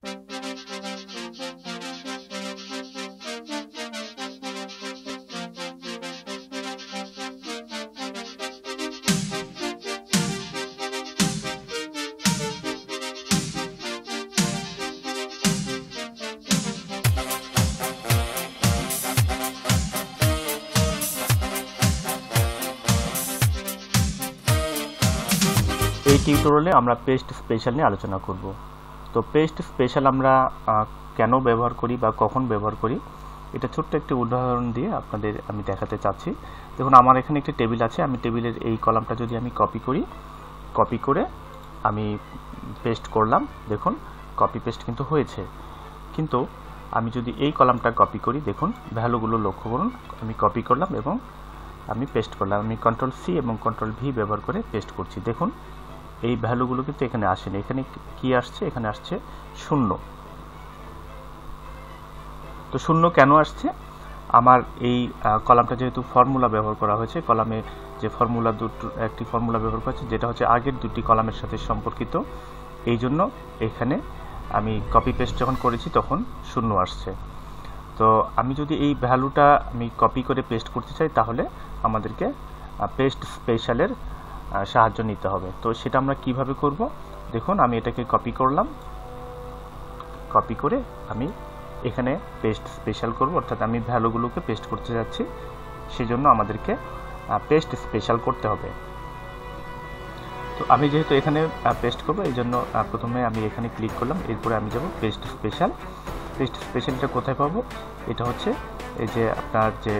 এই টিউটোরিয়ালে আমরা পেস্ট স্পেশাল নিয়ে আলোচনা করব। তো পেস্ট স্পেশাল আমরা কেন ব্যবহার করি বা কখন ব্যবহার করি এটা ছোট্ট একটি উদাহরণ দিয়ে আপনাদের আমি দেখাতে চাচ্ছি। দেখুন আমার এখানে একটি টেবিল আছে, আমি টেবিলের এই কলামটা যদি আমি কপি করে আমি পেস্ট করলাম, দেখুন কপি পেস্ট কিন্তু হয়েছে। কিন্তু আমি যদি এই কলামটা কপি করি, দেখুন ভ্যালুগুলো লক্ষ্য করুন, আমি কপি করলাম এবং আমি পেস্ট করলাম, আমি কন্ট্রোল সি এবং কন্ট্রোল ভি ব্যবহার করে পেস্ট করছি। দেখুন এই ভ্যালুগুলো কিন্তু এখানে আসেনি, এখানে কি আসছে, এখানে আসছে 0। তো 0 কেন আসছে? আমার এই কলামটা যেহেতু ফর্মুলা ব্যবহার করা হয়েছে, কলামে যে ফর্মুলা একটি ফর্মুলা ব্যবহার করেছে যেটা হচ্ছে আগের দুটি কলামের সাথে সম্পর্কিত, এই জন্য এখানে আমি কপি পেস্ট যখন করেছি তখন 0 আসছে। তো আমি যদি এই ভ্যালুটা আমি কপি করে পেস্ট করতে চাই তাহলে আমাদেরকে পেস্ট স্পেশালের সাহায্য নিতে হবে। তো সেটা আমরা কিভাবে করব? দেখুন আমি এটাকে কপি করলাম, কপি করে আমি এখানে পেস্ট স্পেশাল করব, অর্থাৎ আমি ভ্যালুগুলোকে পেস্ট করতে যাচ্ছি, সেজন্য আমাদেরকে পেস্ট স্পেশাল করতে হবে। তো আমি যেহেতু এখানে পেস্ট করব এই জন্য প্রথমে আমি এখানে ক্লিক করলাম, এরপরে আমি যাব পেস্ট স্পেশাল। পেস্ট স্পেশালটা কোথায় পাবো? এটা হচ্ছে এই যে আপনার যে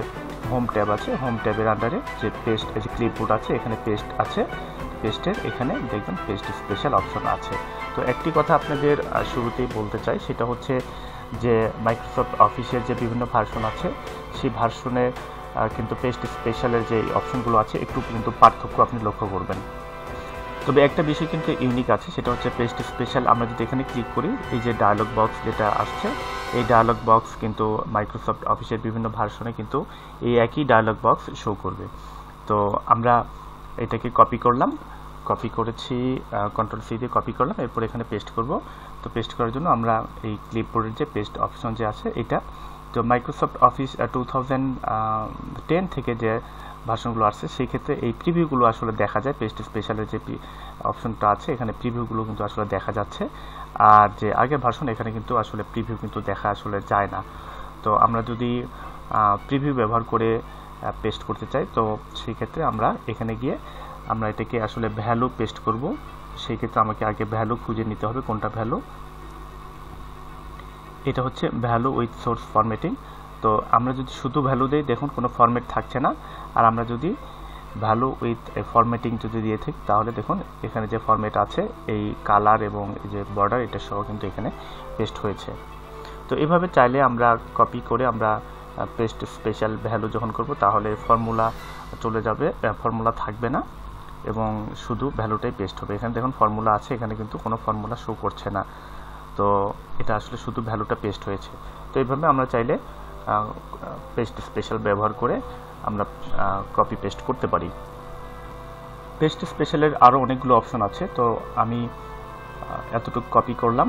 হোম ট্যাব আছে, হোম ট্যাবের আন্ডারে যে পেস্ট, এই যে ক্লিপবোর্ড আছে, এখানে পেস্ট আছে, পেস্টের এখানে দেখবেন পেস্ট স্পেশাল অপশন আছে। তো একটি কথা আপনাদের শুরুতেই বলতে চাই, সেটা হচ্ছে যে মাইক্রোসফট অফিসের যে বিভিন্ন ভার্সন আছে সেই ভার্সনে কিন্তু পেস্ট স্পেশালের যে অপশনগুলো আছে একটু কিন্তু পার্থক্য আপনি লক্ষ্য করবেন। তবে একটা বিষয় কিন্তু ইউনিক আছে, সেটা হচ্ছে পেস্ট স্পেশাল আমরা যদি এখানে ক্লিক করি, এই যে ডায়লগ বক্স যেটা আসছে, এই ডায়লগ বক্স কিন্তু মাইক্রোসফট অফিসের বিভিন্ন ভার্সনে কিন্তু এই একই ডায়লগ বক্স শো করবে। তো আমরা এটাকে কপি করলাম, কপি করেছি কন্ট্রোল সি দিয়ে কপি করলাম, এরপর এখানে পেস্ট করব। তো পেস্ট করার জন্য আমরা এই ক্লিপবোর্ডের যে পেস্ট অপশন যে আছে এটা, তো মাইক্রোসফট অফিস 2010 থেকে যে ভার্সনগুলো আসছে সেই ক্ষেত্রে এই প্রিভিউগুলো আসলে দেখা যায়, পেস্ট স্পেশালের যে অপশনটা আছে এখানে প্রিভিউগুলো কিন্তু আসলে দেখা যাচ্ছে, আর যে আগের ভার্সন এখানে কিন্তু আসলে প্রিভিউ কিন্তু দেখা আসলে যায় না। তো আমরা যদি প্রিভিউ ব্যবহার করে পেস্ট করতে চাই তো সেই ক্ষেত্রে আমরা এখানে গিয়ে আমরা এটাকে আসলে ভ্যালু পেস্ট করব। সেই ক্ষেত্রে আমাকে আগে ভ্যালু খুঁজে নিতে হবে, কোনটা ভ্যালু, এটা হচ্ছে ভ্যালু উইথ সোর্স ফরম্যাটিং। তো আমরা যদি শুধু ভ্যালু দেই দেখুন কোনো ফরম্যাট থাকছে না, আর আমরা যদি ভ্যালু উইথ ফরম্যাটিং যদি দিয়ে থাকি তাহলে দেখুন এখানে যে ফরম্যাট আছে এই কালার এবং এই যে বর্ডার এটা সহ কিন্তু এখানে পেস্ট হয়েছে। তো এভাবে চাইলে আমরা কপি করে আমরা পেস্ট স্পেশাল ভ্যালু যখন করব তাহলে ফর্মুলা চলে যাবে, ফর্মুলা থাকবে না এবং শুধু ভ্যালুটাই পেস্ট হবে। এখানে দেখুন ফর্মুলা আছে, এখানে কিন্তু কোনো ফর্মুলা শো করছে না, তো এটা আসলে শুধু ভ্যালুটা পেস্ট হয়েছে। তো এইভাবে আমরা চাইলে পেস্ট স্পেশাল ব্যবহার করে আমরা কপি পেস্ট করতে পারি। পেস্ট স্পেশালের আরও অনেকগুলো অপশন আছে, তো আমি এতটুকু কপি করলাম,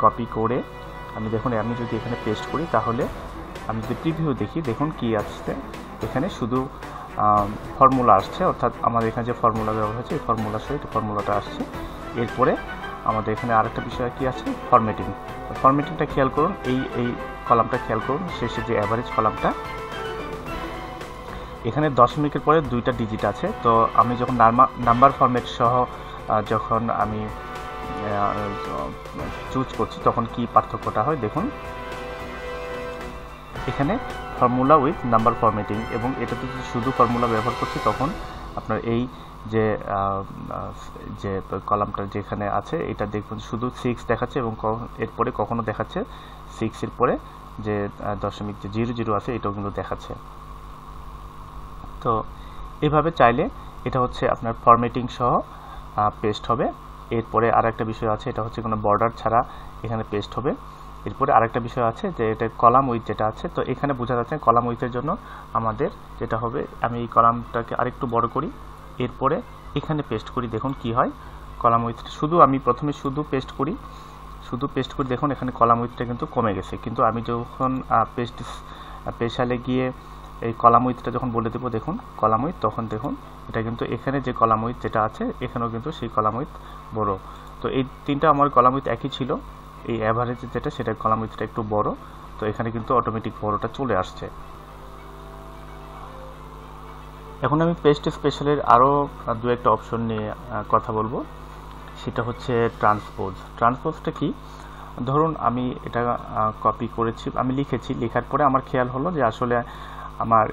কপি করে আমি দেখুন আমি যদি এখানে পেস্ট করি তাহলে আমি যদি প্রিভিউ দেখি দেখুন কি আসছে, এখানে শুধু ফর্মুলা আসছে, অর্থাৎ আমাদের এখানে যে ফর্মুলা ব্যবহার হয়েছে এই ফর্মুলার সহিত ফর্মুলাটা আসছে। এরপরে আমাদের এখানে আরেকটা বিষয় কি আছে, ফরম্যাটিং। ফরম্যাটিংটা খেয়াল করুন, এই কলামটা খেয়াল করুন, শেষে যে অ্যাভারেজ কলামটা এখানে দশমিকের পরে 2টা ডিজিট আছে। তো আমি যখন নাম্বার ফরম্যাট সহ যখন আমি চুজ করছি তখন কি পার্থক্যটা হয় দেখুন, এখানে ফর্মুলা উইথ নাম্বার ফরম্যাটিং, এবং এটাতে যদি শুধু ফর্মুলা ব্যবহার করছি তখন আপনার এই যে যে কলামটা যেখানে আছে এটা দেখুন শুধু 6 দেখাচ্ছে এবং এরপরে কখনো দেখাচ্ছে 6 এর পরে যে দশমিক যে 00 আছে এটাও কিন্তু দেখাচ্ছে। তো এভাবে চাইলে এটা হচ্ছে আপনার ফরম্যাটিং সহ পেস্ট হবে। এরপরে আরেকটা বিষয় আছে, এটা হচ্ছে কোনো বর্ডার ছাড়া এখানে পেস্ট হবে। এরপরে আরেকটা বিষয় আছে যে এটা কলাম উইথ যেটা আছে, তো এখানে বোঝা যাচ্ছে কলাম উইথের জন্য আমাদের যেটা হবে, আমি এই কলামটাকে আরেকটু বড় করি, এরপরে এখানে পেস্ট করি, দেখুন কি হয় কলাম উইথ শুধু আমি প্রথমে শুধু পেস্ট করি, শুধু পেস্ট করে দেখুন এখানে কলাম উইথটা কিন্তু কমে গেছে, কিন্তু আমি যখন পেস্ট স্পেশালে গিয়ে এই কলাম উইথটা যখন বলে দেবো দেখুন কলাম উইথ, তখন দেখুন এটা কিন্তু এখানে যে কলাম উইথ যেটা আছে এখানেও কিন্তু সেই কলাম উইথ বড়। তো এই তিনটা আমার কলাম উইথ একই ছিল, এই অ্যাভারেজ যেটা সেটা কলাম উইথটা একটু বড়, তো এখানে কিন্তু অটোমেটিক বড়টা চলে আসছে। এখন আমি পেস্ট স্পেশালের আরও দু একটা অপশন নিয়ে কথা বলবো, সেটা হচ্ছে ট্রান্সপোজ। ট্রান্সপোজটা কি? ধরুন আমি এটা কপি করেছি, আমি লিখেছি, লেখার পরে আমার খেয়াল হলো যে আসলে আমার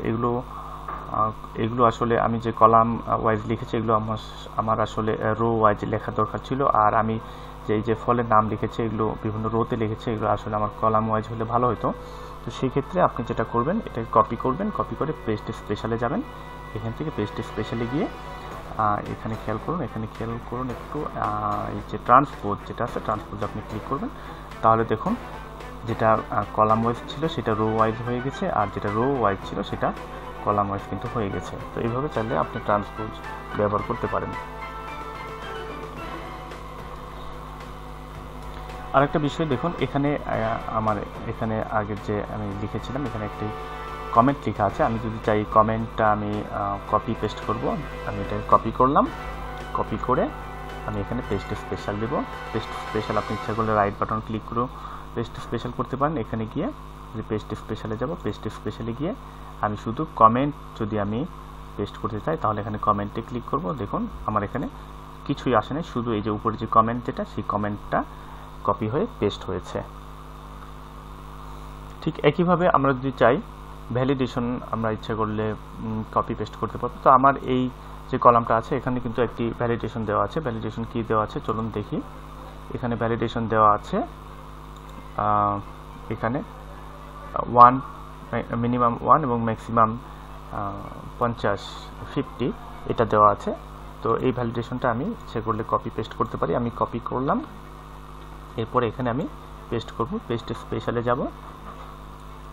এগুলো আসলে আমি যে কলাম ওয়াইজ লিখেছি এগুলো আমার আসলে রো ওয়াইজ লেখা দরকার ছিল, আর আমি যে ফলের নাম লিখেছি এগুলো বিভিন্ন রোতে লিখেছি, এগুলো আসলে আমার কলাম ওয়াইজ হলে ভালো হতো। তো সেই ক্ষেত্রে আপনি যেটা করবেন এটাকে কপি করবেন, কপি করে পেস্ট স্পেশালে যাবেন, এখান থেকে পেস্ট স্পেশালে গিয়ে এখানে খেয়াল করুন একটু এই যে ট্রান্সপোজ যেটা আছে ট্রান্সপোজ আপনি ক্লিক করবেন, তাহলে দেখুন যেটা কলাম ওয়াইজ ছিল সেটা রো ওয়াইজ হয়ে গেছে, আর যেটা রো ওয়াইজ ছিল সেটা কলাম ওয়াইজ কিন্তু হয়ে গেছে। তো এইভাবে চাইলে আপনি ট্রান্সপোজ ব্যবহার করতে পারেন। আরেকটা বিষয় দেখুন, এখানে আমার এখানে আগের যে আমি লিখেছিলাম এখানে একটি কমেন্ট লেখা আছে, আমি যদি চাই কমেন্টটা আমি কপি পেস্ট করব, আমি এটা কপি করলাম, কপি করে আমি এখানে পেস্ট স্পেশাল দেব। পেস্ট স্পেশাল আপনি ইচ্ছা করলে রাইট বাটন ক্লিক করে পেস্ট স্পেশাল করতে পারেন। এখানে গিয়ে যে পেস্ট স্পেশালে যাব, পেস্ট স্পেশালে গিয়ে আমি শুধু কমেন্ট যদি আমি পেস্ট করতে চাই তাহলে এখানে কমেন্টে ক্লিক করব। দেখুন আমার এখানে কিছুই আসে না, শুধু এই যে উপরে যে কমেন্ট যেটা সেই কমেন্টটা কপি হয়ে পেস্ট হয়েছে। ঠিক একইভাবে আমরা যদি চাই ভ্যালিডেশন আমরা ইচ্ছা করলে কপি পেস্ট করতে পারবো। তো আমার এই যে কলামটা আছে এখানে কিন্তু একটি ভ্যালিডেশন দেওয়া আছে। ভ্যালিডেশন কি দেওয়া আছে চলুন দেখি। এখানে ভ্যালিডেশন দেওয়া আছে, এখানে 1 মিনিমাম 1 এবং ম্যাক্সিমাম 50 এটা দেওয়া আছে। তো এই ভ্যালিডেশনটা আমি ইচ্ছা করলে কপি পেস্ট করতে পারি। আমি কপি করলাম, এরপরে এখানে আমি পেস্ট করব। পেস্ট স্পেশালে যাব,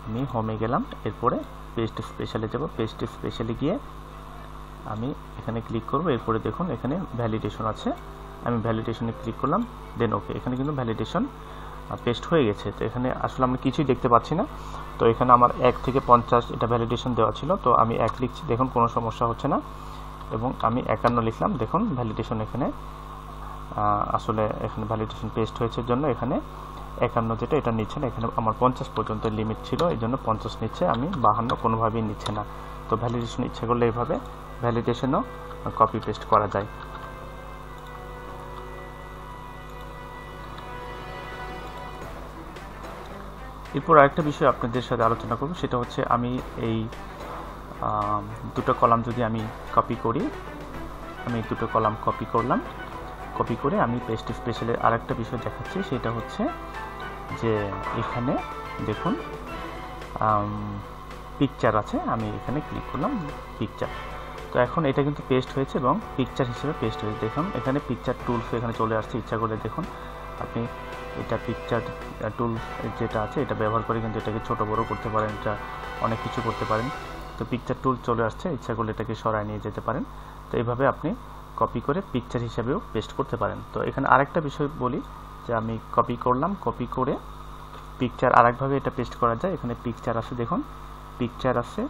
আমি হোমে গেলাম, এরপরে পেস্ট স্পেশালে যাব। পেস্ট স্পেশালে গিয়ে আমি এখানে ক্লিক করব, এরপরে দেখুন এখানে ভ্যালিডেশন আছে, আমি ভ্যালিডেশনে ক্লিক করলাম, দেন ওকে। এখানে কিন্তু ভ্যালিডেশন পেস্ট হয়ে গেছে। তো এখানে আসলে আমি কিছুই দেখতে পাচ্ছি না। তো এখানে আমার 1 থেকে 50 এটা ভ্যালিডেশন দেওয়া ছিল, তো আমি 1 লিখছি, দেখুন কোনো সমস্যা হচ্ছে না। এবং আমি 51 লিখলাম, দেখুন ভ্যালিডেশন এখানে আসলে এখানে ভ্যালিডেশন পেস্ট হয়েছে জন্য এখানে 51 যেটা এটা নিচ্ছে না। এখানে আমার 50 পর্যন্ত লিমিট ছিল, এই জন্য 50 নিচ্ছে, আমি 52 কোনোভাবেই নিচ্ছে না। তো ভ্যালিডেশন ইচ্ছা করলে এইভাবে ভ্যালিডেশনও কপি পেস্ট করা যায়। এরপর আরেকটা বিষয় আপনাদের সাথে আলোচনা করব, সেটা হচ্ছে আমি এই দুটো কলাম যদি আমি কপি করি, আমি দুটো কলাম কপি করলাম, কপি করে আমি পেস্ট স্পেশালের আরেকটা বিষয় দেখাচ্ছি, সেটা হচ্ছে যে এখানে দেখুন পিকচার আছে, আমি এখানে ক্লিক করলাম পিকচার। তো এখন এটা কিন্তু পেস্ট হয়েছে এবং পিকচার হিসেবে পেস্ট হয়েছে। দেখুন এখানে পিকচার টুলস এখানে চলে আসছে, ইচ্ছা করলে দেখুন আপনি এটা পিকচার টুল যেটা আছে এটা ব্যবহার করে কিন্তু এটাকে ছোট বড় করতে পারেন, এটা অনেক কিছু করতে পারেন। তো পিকচার টুল চলে আসছে, ইচ্ছা করলে এটাকে সরায় নিয়ে যেতে পারেন। তো এইভাবে আপনি কপি করে পিকচার হিসাবেও পেস্ট করতে পারেন। তো এখানে আরেকটা বিষয় বলি যে আমি কপি করলাম, কপি করে পিকচার আরেকভাবে এটা পেস্ট করা যায়। এখানে পিকচার আছে, দেখুন পিকচার আছে,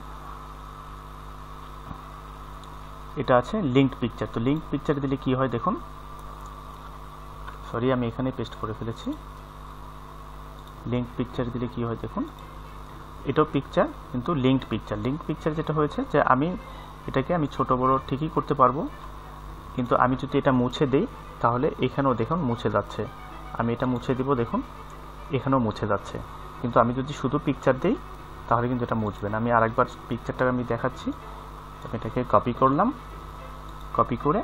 এটা আছে লিঙ্কড পিকচার। তো লিঙ্ক পিকচার দিলে কি হয় দেখুন, সরি আমি এখানে পেস্ট করে ফেলেছি। লিঙ্ক পিকচার দিলে কি হয় দেখুন, এটাও পিকচার কিন্তু লিঙ্কড পিকচার। লিঙ্ক পিকচার যেটা হয়েছে যে আমি এটাকে আমি ছোট বড় ঠিকই করতে পারবো, কিন্তু আমি যদি এটা মুছে দেই তাহলে এখানেও দেখুন মুছে যাচ্ছে। আমি এটা মুছে দিব, দেখুন এখানেও মুছে যাচ্ছে। কিন্তু আমি যদি শুধু পিকচার দেই তাহলে কিন্তু এটা মুছবে না। আমি আরেকবার পিকচারটা আমি দেখাচ্ছি। আমি এটাকে কপি করলাম, কপি করে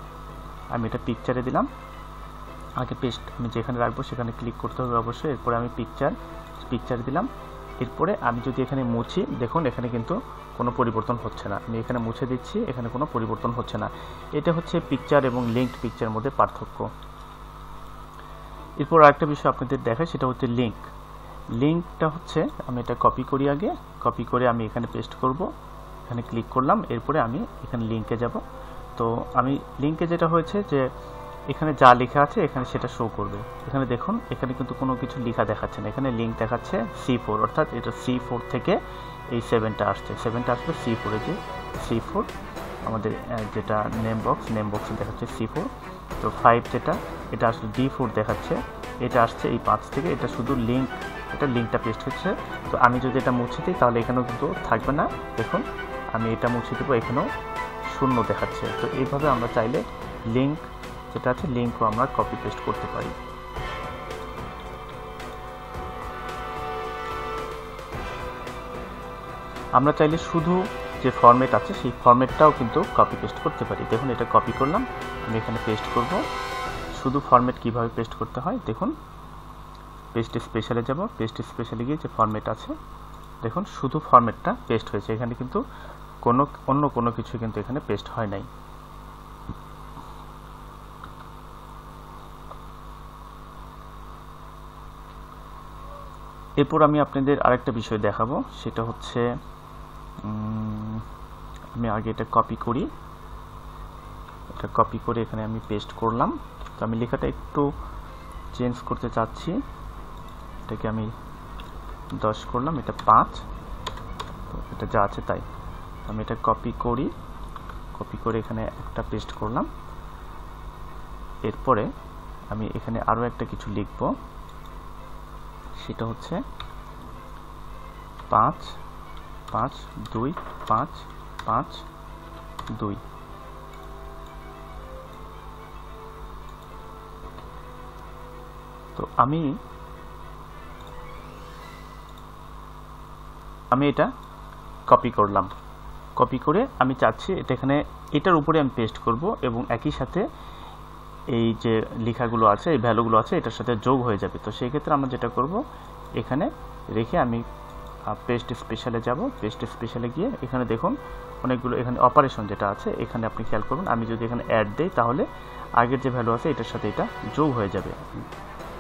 আমি এটা পিকচারে দিলাম। আগে পেস্ট আমি যেখানে রাখবো সেখানে ক্লিক করতে হবে অবশ্যই। এরপরে আমি পিকচার দিলাম। এরপরে আমি যদি এখানে মুছি, দেখুন এখানে কিন্তু কোনো পরিবর্তন হচ্ছে না। আমি এখানে মুছে দিচ্ছি, এখানে কোনো পরিবর্তন হচ্ছে না। এটা হচ্ছে পিকচার এবং লিঙ্কড পিকচারের মধ্যে পার্থক্য। এরপর আরেকটা বিষয় আপনাদের দেখাই, সেটা হচ্ছে লিঙ্কটা হচ্ছে আমি এটা কপি করি, আগে কপি করে আমি এখানে পেস্ট করব, এখানে ক্লিক করলাম, এরপরে আমি এখানে লিঙ্কে যাব। তো আমি লিঙ্কে যেটা হয়েছে যে এখানে যা লেখা আছে এখানে সেটা শো করবে। এখানে দেখুন এখানে কিন্তু কোনো কিছু লেখা দেখাচ্ছে না, এখানে লিঙ্ক দেখাচ্ছে C4, অর্থাৎ এটা C4 থেকে এই 7টা আসছে, 7টা আসবে C4 এ, যে C4 আমাদের যেটা নেম বক্সে দেখাচ্ছে C4। তো 5 যেটা এটা আসলে D4 দেখাচ্ছে, এটা আসছে এই 5 থেকে, এটা শুধু লিঙ্ক, এটা লিঙ্কটা পেস্ট হচ্ছে। তো আমি যদি এটা মুছে দিই তাহলে এখানেও কিন্তু থাকবে না, দেখুন আমি এটা মুছে দেবো, এখানেও 0 দেখাচ্ছে। তো এইভাবে আমরা চাইলে লিঙ্ক যেটা আছে লিঙ্কও আমরা কপি পেস্ট করতে পারি। আমরা চাইলে শুধু যে ফরম্যাট আছে সেই ফরম্যাটটাও কিন্তু কপি পেস্ট করতে পারি। দেখুন এটা কপি করলাম, আমি এখানে পেস্ট করব। শুধু ফরম্যাট কিভাবে পেস্ট করতে হয় দেখুন, পেস্ট স্পেশালে যাব, পেস্ট স্পেশালে গিয়ে যে ফরম্যাট আছে দেখুন শুধু ফরম্যাটটা পেস্ট হয়েছে, এখানে কিন্তু অন্য কোনো কিছু কিন্তু এখানে পেস্ট হয় নাই। এরপর আমি আপনাদের আরেকটা বিষয় দেখাবো, সেটা হচ্ছে আমি আগে এটা কপি করি, এটা কপি করে এখানে আমি পেস্ট করলাম। তো আমি লেখাটা একটু চেঞ্জ করতে চাচ্ছি, এটাকে আমি 10 করলাম, এটা 5, তো এটা যা আছে তাই। আমি এটা কপি করে এখানে একটা পেস্ট করলাম। এরপরে আমি এখানে আরও একটা কিছু লিখব, সেটা হচ্ছে 5 5 2 5 5 2। তো আমি এটা কপি করলাম, কপি করে আমি চাচ্ছি এটা এখানে এটার উপরে আমি পেস্ট করব এবং একই সাথে এই যে লেখাগুলো আছে এই ভ্যালুগুলো আছে এটার সাথে যোগ হয়ে যাবে। তো সেই ক্ষেত্রে আমরা যেটা করব এখানে রেখে আমি পেস্ট স্পেশালে যাব, পেস্ট স্পেশালে গিয়ে এখানে দেখুন অনেকগুলো এখানে অপারেশন যেটা আছে এখানে আপনি খেয়াল করুন, আমি যদি এখানে অ্যাড দেই তাহলে আগের যে ভ্যালু আছে এটার সাথে এটা যোগ হয়ে যাবে।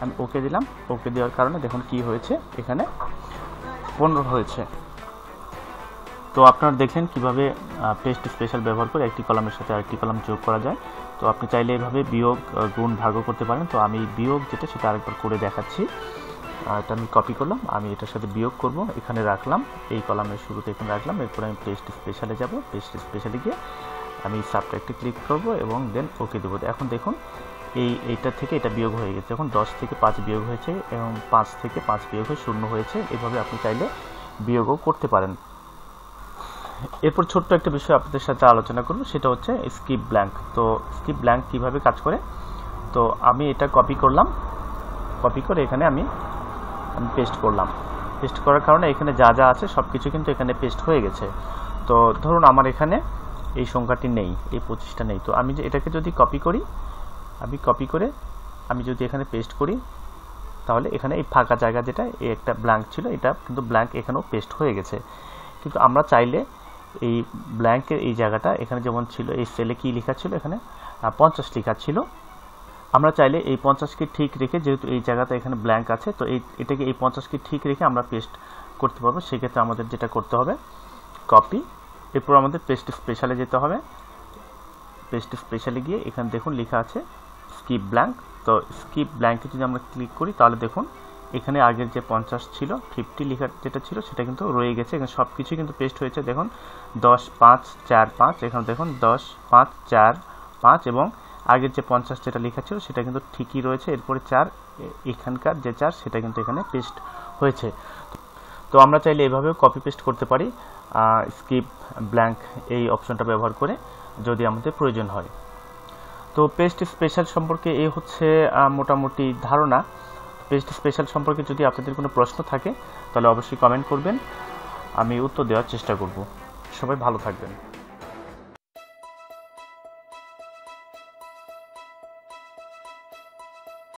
আমি ওকে দিলাম, ওকে দেওয়ার কারণে দেখুন কি হয়েছে, এখানে 15 হয়েছে। তো আপনারা দেখলেন কিভাবে পেস্ট স্পেশাল ব্যবহার করে একটি কলামের সাথে আরেকটি কলাম যোগ করা যায়। তো আপনি চাইলে এভাবে বিয়োগ গুণ ভাগও করতে পারেন। তো আমি বিয়োগ যেটা সেটা আরেকবার করে দেখাচ্ছি। এটা আমি কপি করলাম, আমি এটার সাথে বিয়োগ করব, এখানে রাখলাম, এই কলামের শুরুতে এখানে রাখলাম। এরপর আমি পেস্ট স্পেশালে যাব, পেস্ট স্পেশালে গিয়ে আমি সাবট্রাক্টে ক্লিক করব এবং দেন ওকে দেবো। এখন দেখুন এইটা থেকে এটা বিয়োগ হয়ে গেছে, এখন 10 থেকে 5 বিয়োগ হয়েছে এবং 5 থেকে 5 বিয়োগ হয়ে 0 হয়েছে। এভাবে আপনি চাইলে বিয়োগও করতে পারেন। এরপর ছোট্ট একটা বিষয় আপনাদের সাথে আলোচনা করব, সেটা হচ্ছে স্কিপ ব্ল্যাঙ্ক। তো স্কিপ ব্ল্যাঙ্ক কিভাবে কাজ করে, তো আমি এটা কপি করলাম, কপি করে এখানে আমি পেস্ট করলাম। পেস্ট করার কারণে এখানে যা যা আছে সব কিছু কিন্তু এখানে পেস্ট হয়ে গেছে। তো ধরুন আমার এখানে এই সংখ্যাটি নেই, এই 25টা নেই। তো আমি যে এটাকে যদি কপি করি, আমি কপি করে আমি যদি এখানে পেস্ট করি তাহলে এখানে এই ফাঁকা জায়গা যেটা এই একটা ব্ল্যাঙ্ক ছিল এটা কিন্তু ব্ল্যাঙ্ক এখানেও পেস্ট হয়ে গেছে। কিন্তু আমরা চাইলে এই ব্ল্যাঙ্কের এই জায়গাটা এখানে যেমন ছিল এই সেলে কি লেখা ছিল, এখানে 50 লেখা ছিল, আমরা চাইলে এই 50কে ঠিক রেখে, যেহেতু এই জায়গাটা এখানে ব্ল্যাঙ্ক আছে তো এটাকে এই 50কে ঠিক রেখে আমরা পেস্ট করতে পারবো। সেক্ষেত্রে আমাদের যেটা করতে হবে কপি, এরপর আমাদের পেস্ট স্পেশালে যেতে হবে। পেস্ট স্পেশালে গিয়ে এখানে দেখুন লেখা আছে স্কিপ ব্ল্যাঙ্ক। তো স্কিপ ব্ল্যাঙ্কে যদি আমরা ক্লিক করি তাহলে দেখুন এখানে আগের যে 50 ছিল 50 লেখা যেটা ছিল সেটা কিন্তু রয়ে গেছে, এখানে সব কিছু কিন্তু পেস্ট হয়েছে। দেখুন 10 5 4 5, এখানে দেখুন 10 5 4 5 এবং আগের যে 50 যেটা লেখা ছিল সেটা কিন্তু ঠিকই রয়েছে। এরপরে 4 এখানকার যে 4 সেটা কিন্তু এখানে পেস্ট হয়েছে। তো আমরা চাইলে এভাবেও কপি পেস্ট করতে পারি স্কিপ ব্ল্যাঙ্ক এই অপশনটা ব্যবহার করে যদি আমাদের প্রয়োজন হয়। তো পেস্ট স্পেশাল সম্পর্কে এই হচ্ছে মোটামুটি ধারণা। পেস্ট স্পেশাল সম্পর্কে যদি আপনাদের কোনো প্রশ্ন থাকে তাহলে অবশ্যই কমেন্ট করবেন, আমি উত্তর দেওয়ার চেষ্টা করব। সবাই ভালো থাকবেন।